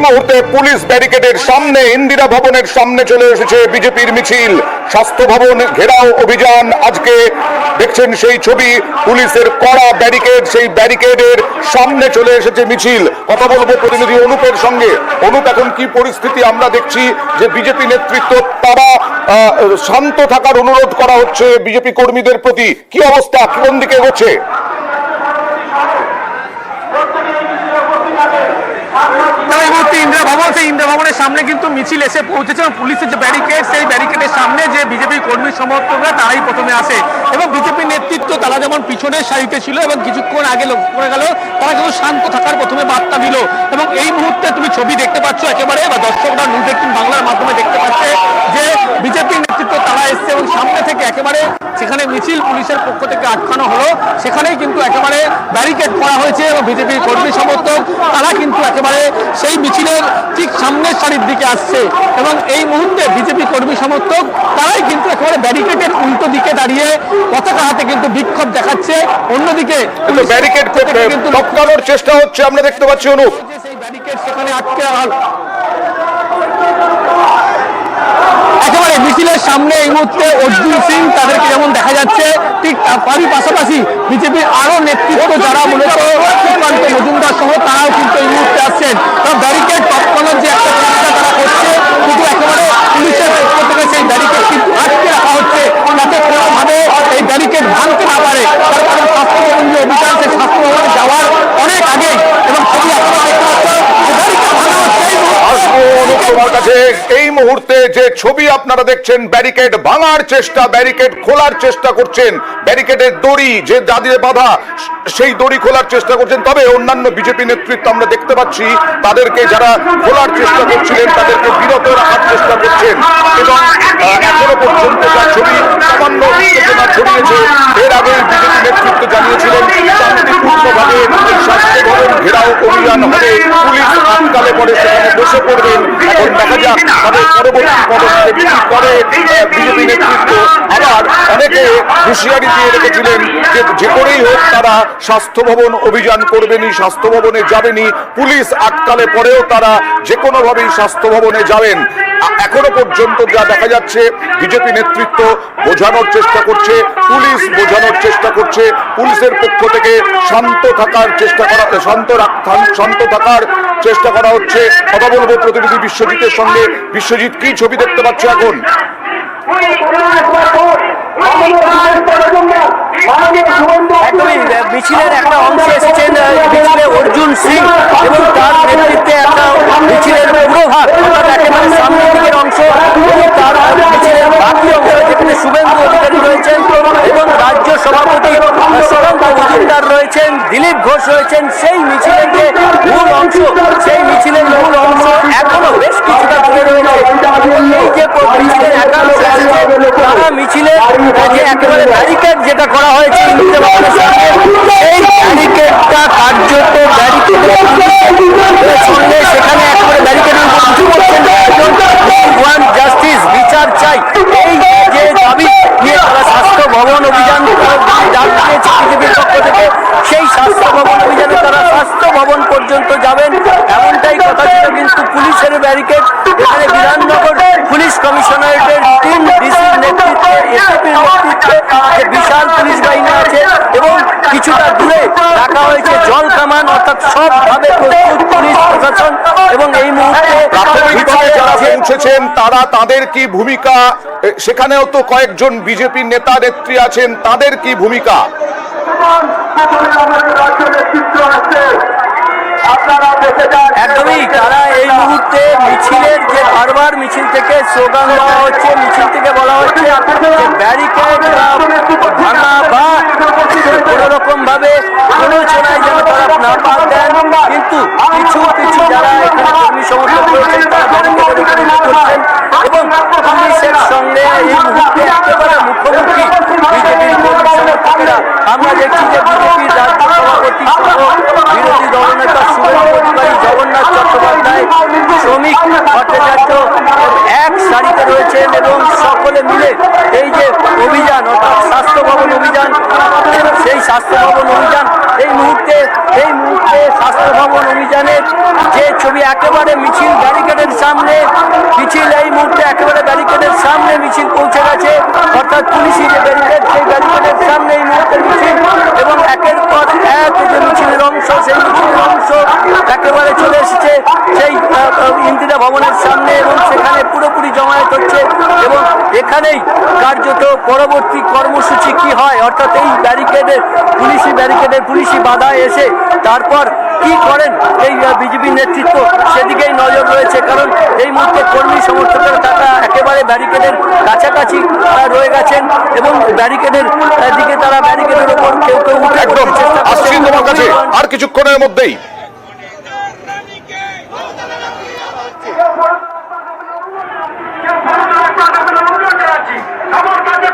মুহূর্তে পুলিশ ব্যারিকেডের সামনে, ইন্দিরা ভবনের সামনে চলে এসেছে বিজেপির মিছিল। স্বাস্থ্য ভবন ঘেরাও অভিযান আজকে দেখছেন সেই ছবি, পুলিশের কড়া ব্যারিকেড, সেই ব্যারিকেডের সামনে চলে এসেছে মিছিল। কথা বলবো প্রতিনিধি অনুপের সঙ্গে। অনুপ, এখন কি পরিস্থিতি? আমরা দেখছি যে বিজেপি নেতৃত্ব তারা শান্ত থাকার অনুরোধ করা হচ্ছে বিজেপি কর্মীদের প্রতি। কি অবস্থা, কোন দিকে এগোচ্ছে? ইন্দিরা ভবনের সামনে কিন্তু মিছিল এসে পৌঁছেছে এবং পুলিশের যে ব্যারিকেড, সেই ব্যারিকেডের সামনে যে বিজেপি কর্মী সমর্থকরা তারাই প্রথমে আসে এবং বিজেপি নেতৃত্ব তারা যেমন পিছনের সারিতে ছিল এবং কিছুক্ষণ আগে লক্ষ্য করে গেল তারা কিন্তু শান্ত থাকার প্রথমে বার্তা দিল। এবং এই মুহূর্তে তুমি ছবি দেখতে পাচ্ছ একেবারে, বা দর্শকরা নিউজ 18 বাংলার মাধ্যমে দেখতে পাচ্ছে যে বিজেপি নেতৃত্ব তারা এসছে এবং সামনে থেকে একেবারে সেখানে মিছিল পুলিশের পক্ষ থেকে আটকানো হলো, সেখানেই কিন্তু একেবারে ব্যারিকেড করা হয়েছে এবং বিজেপির কর্মী সমর্থক তারা কিন্তু একেবারে সেই মিছিলের ঠিক সামনের সারির দিকে আসছে এবং এই মুহূর্তে বিজেপি কর্মী সমর্থক তারাই কিন্তু একেবারে ব্যারিকেডের উল্টো দিকে দাঁড়িয়ে পতাকা হাতে কিন্তু বিক্ষোভ দেখাচ্ছে। অন্যদিকে ব্যারিকেড কিন্তু লটকানোর চেষ্টা হচ্ছে, আমরা দেখতে পাচ্ছি অনুপ। সেই ব্যারিকেড সেখানে আটকে একেবারে মিছিলের সামনে এই মুহূর্তে অর্জুন সিং তাদেরকে যেমন দেখা যাচ্ছে, ঠিক তারই পাশাপাশি বিজেপির আরো নেতৃত্ব যারা মূলত সুকান্ত মজুমদার সহ তারাও কিন্তু এই মুহূর্তে আসছেন। ব্যারিকেড টপকানোর যে একটা চেষ্টা তারা করছে, কিন্তু একেবারে পুলিশের পক্ষ থেকে সেই ব্যারিকেড কিন্তু আটকে রাখা হচ্ছে যাতে কোনোভাবে এই ব্যারিকেড ভাঙতে না পারে। তার কারণ স্বাস্থ্যভবন যে অভিযান, সেই স্বাস্থ্যভবনে যাওয়ার অনেক আগে এবং ছবি আপনারা দেখতে পাচ্ছেন তোমার কাছে এই মুহূর্তে যে ছবি আপনারা দেখছেন, ব্যারিকেড ভাঙার চেষ্টা, ব্যারিকেড খোলার চেষ্টা করছেন, ব্যারিকেডের দড়ি যে দাঁড়িয়ে বাঁধা সেই দড়ি খোলার চেষ্টা করছেন। তবে অন্যান্য বিজেপি নেতৃত্ব আমরা দেখতে পাচ্ছি তাদেরকে, যারা খোলার চেষ্টা করছিলেন তাদেরকে বিরত রাখার চেষ্টা করছেন এবং এখনো পর্যন্ত যা ছবি সামান্য উত্তেজনা ছড়িয়েছে, এর আগে বিজেপি নেতৃত্ব জানিয়েছিলেন শান্তিপূর্ণভাবে স্বাস্থ্য ভবন ঘেরাও অভিযান হবে, পুলিশ আটকালে পরে সেখানে বসে পড়বেন। এখন দেখা যাক তাদের পরবর্তী পদক্ষেপ কি করে বিজেপি নেতৃত্ব। আবার অনেকে হুঁশিয়ারি দিয়ে রেখেছিলেন যে যে করেই হোক তারা স্বাস্থ্য ভবন অভিযান করবেনই, স্বাস্থ্য ভবনে যাবেনই, পুলিশ আটকালে পরেও তারা যে কোনো ভাবেই স্বাস্থ্য ভবনে যাবেন। এখনো পর্যন্ত যা দেখা যাচ্ছে বিজেপি নেতৃত্ব বোঝানোর চেষ্টা করছে, পুলিশ বোঝানোর চেষ্টা করছে, পুলিশের পক্ষ থেকে শান্ত থাকার চেষ্টা করা, শান্ত থাকার চেষ্টা করা হচ্ছে। কথা বলবো প্রতিনিধি বিশ্বজিতের সঙ্গে। বিশ্বজিৎ, কি ছবি দেখতে পাচ্ছ এখন? একদমই মিছিলের একটা অংশে এসেছেন মিছিলে অর্জুন সিং এবং তার নেতৃত্বে একটা মিছিলের পুরোভাগ অর্থাৎ একেবারে সামনের দিকের অংশ এবং তার মিছিলের বাকি অংশ যেখানে শুভেন্দু অধিকারী রয়েছেন এবং রাজ্য সভাপতি সুকান্ত মজুমদার রয়েছেন, দিলীপ ঘোষ রয়েছেন। সেই মিছিলের যে মূল অংশ, সেই মিছিলের মূল অংশ এখনো বেশ কিছুটা দূরে রয়েছে। এই যে মিছিলের একাংশ তারা মিছিলের যে একেবারে ব্যারিকেড যেটা করা হয়েছে সেই ব্যারিকেডটা কার্যত ব্যারিকেডের সঙ্গে সেখানে একেবারে ব্যারিকেডের উপর উঁচু করছেন ওয়ান জাস্টিস, বিচার চাই, এই যে দাবি নিয়ে তারা স্বাস্থ্য ভবন অভিযান ডাক দিয়েছে বিজেপির পক্ষ থেকে। সেই স্বাস্থ্য ভবন অভিযানে তারা স্বাস্থ্য ভবন পর্যন্ত যাবেন এমনটাই কথা ছিল, কিন্তু পুলিশের ব্যারিকেড এখানে বিধাননগর পুলিশ কমিশনারেটের টিম ডিসির নেতৃত্বে, এসপির নেতৃত্বে যে বিশাল পুলিশ বাহিনী আছে এবং কিছুটা দূরে রাখা হয়েছে জল কামান, অর্থাৎ সবভাবে প্রস্তুত পুলিশ প্রশাসন। এবং এই মুহূর্তে যারা পৌঁছেছেন তারা, তাদের কি ভূমিকা? সেখানেও তো কয়েকজন বিজেপি নেতা নেত্রী আছেন, তাদের কি ভূমিকা? একদমই তারা এই মুহূর্তে মিছিলের যে বারবার মিছিল থেকে স্লোগান দেওয়া হচ্ছে, মিছিল থেকে বলা হচ্ছে যে ব্যারিকেড ভাঙা বা কোনো রকম ভাবে প্ররোচনায় যেন তারা না পা দেন, কিন্তু কিছু কিছু যারা এখানে কর্মী সমর্থক রয়েছেন তারা ব্যারিকেডের উপরে করছেন এবং পুলিশের সঙ্গে এই মুহূর্তে একেবারে মুখোমুখি বিজেপির কর্মী সমর্থকেরা। আমরা দেখছি যে বিজেপির রাজ্য সভাপতি সহ বিরোধী দলনেতা শুভেন্দু অধিকারী, জগন্নাথ চট্টোপাধ্যায় শ্রমিক ভট্টাচার্য এক সারিতে রয়েছেন এবং সকলে মিলে এই যে অভিযান অর্থাৎ স্বাস্থ্য ভবন অভিযান, সেই স্বাস্থ্য ভবন অভিযান এই মুহূর্তে স্বাস্থ্য ভবন অভিযানের যে ছবি, একেবারে মিছিল ব্যারিকেডের সামনে, মিছিল এই মুহূর্তে একেবারে ব্যারিকেডের সামনে মিছিল পৌঁছে গেছে, অর্থাৎ পুলিশি যে ব্যারিকেড সেই ব্যারিকেডের সামনে এই মুহূর্তে মিছিল, এবং একের পর এক যে মিছিলের অংশ সেই মিছিলের অংশ একেবারে চলে এসেছে সেই ইন্দিরা ভবনের সামনে এবং সেখানে পুরোপুরি জমায়েত হচ্ছে। এবং এখানেই কার্যত পরবর্তী কর্মসূচি কি হয়, অর্থাৎ এই ব্যারিকেডের পুলিশি বাধা এসে তারপর কি করেন এই বিজেপি নেতৃত্ব, সেদিকেই নজর রয়েছে। কারণ এই মুহূর্তে কর্মী সমর্থকেরা তারা একেবারে ব্যারিকেডের কাছাকাছি রয়ে গেছেন এবং ব্যারিকেডের দিকে তারা ব্যারিকেডের উপর কেউ কেউ উঠে একদম আসছি তোমার কাছে আর কিছুক্ষণের মধ্যেই। আমার কাছে